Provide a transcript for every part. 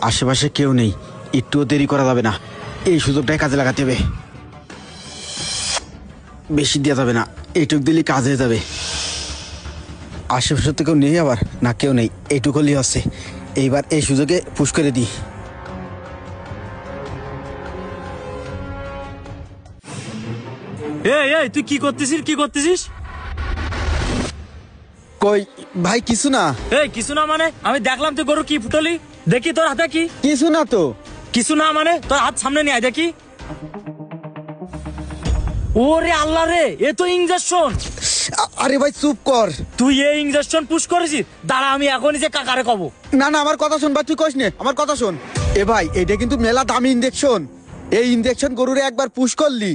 আশেপাশে কেউ নেই, একটুও দেরি করা যাবে না। এই সুযোগটাই কাজে লাগাতে হবে। বেশি দেওয়া যাবে না, এইটুক দিলে কাজ হয়ে যাবে। আশেপাশে তো কেউ নেই, আবার না কেউ নেই, এইটুকু হলেই হচ্ছে। এইবার এই সুযোগে পুশ করে দিই। এই এই তুই কি করতেছিস? কই ভাই, কিছু না। এই কিছু না মানে? আমি দেখলাম তুই গরু কি ফুটলি, দেখি তোর হাতে কি। কিছু না তো। কিছু না মানে তোর হাত সামনে নিয়ে আয় দেখি। ওরে আল্লাহ রে, এ তো ইনজেকশন। আরে ভাই চুপ কর। তুই এই ইনজেকশন পুশ করেছিস? দাঁড়া, আমি এখনই যে কাকারে কব। না না, আমার কথা শোন ভাই, তুই কইস নে, আমার কথা শোন। এ ভাই, এটা কিন্তু মেলা দামি ইনজেকশন। এই ইনজেকশন গরুরে একবার পুশ করলি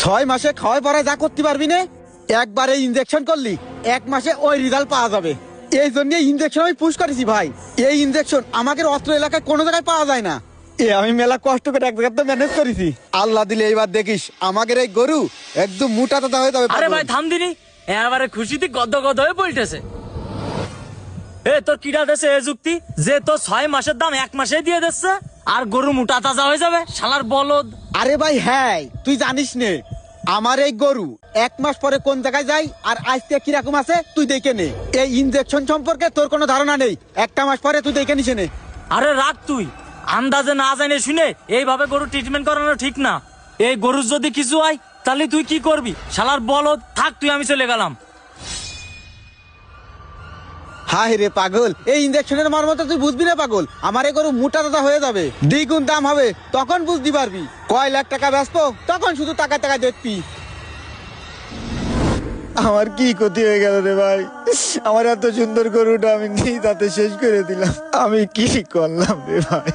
6 মাসে খাওয়াই পড়ায় যা করতে পারবি না, একবার এই ইনজেকশন করলি 1 মাসে ওই রেজাল্ট পাওয়া যাবে। এই জন্য এই ইনজেকশন আমি পুশ করেছি ভাই। এই ইনজেকশন আমাদের অস্ত্র এলাকায় কোনো জায়গায় পাওয়া যায় না। আমি মেলা কষ্ট করে এক জায়গাতে ম্যানেজ করেছি। আল্লাহ দিলে এইবার দেখিস আমাদের এই গরু একদম মোটা তাজা হয়ে যাবে। আরে ভাই থাম দিনি, এবারে খুশিতে গদ গদ হয়ে পড়তেছে। এ তোর কিটা দেশে এ যুক্তি যে তোর 6 মাসের দাম 1 মাসে দিয়ে দিচ্ছে আর গরু মোটা তাজা হয়ে যাবে, শালার বলদ। আরে ভাই হ্যাঁ, তুই জানিস নে আমার এই গরু 1 মাস পরে কোন জায়গায় যাই আর আজকে কিরকম আছে তুই দেখে নে। এই ইনজেকশন সম্পর্কে তোর কোনো ধারণা নেই, 1 মাস পরে তুই দেখে নিস নে। আরে রাখ তুই, আন্দাজে না জানে শুনে এইভাবে গরু ট্রিটমেন্ট করানো ঠিক না। এই গরুর যদি কিছু হয় তাহলে তুই কি করবি, শালার বলদ। থাক তুই, আমি চলে গেলাম। হায় রে পাগল, এই ইনজেকশনের মর্ম তো তুই বুঝবি না পাগল। আমার এই গরু মোটা তাজা হয়ে যাবে, দ্বিগুণ দাম হবে, তখন বুঝতে পারবি। কয় লাখ টাকা বেচবো তখন শুধু টাকা টাকা দেখবি। আমার কি ক্ষতি হয়ে গেল রে ভাই, আমার এত সুন্দর গরুটা আমি নিজ হাতে শেষ করে দিলাম। আমি কি করলাম রে ভাই।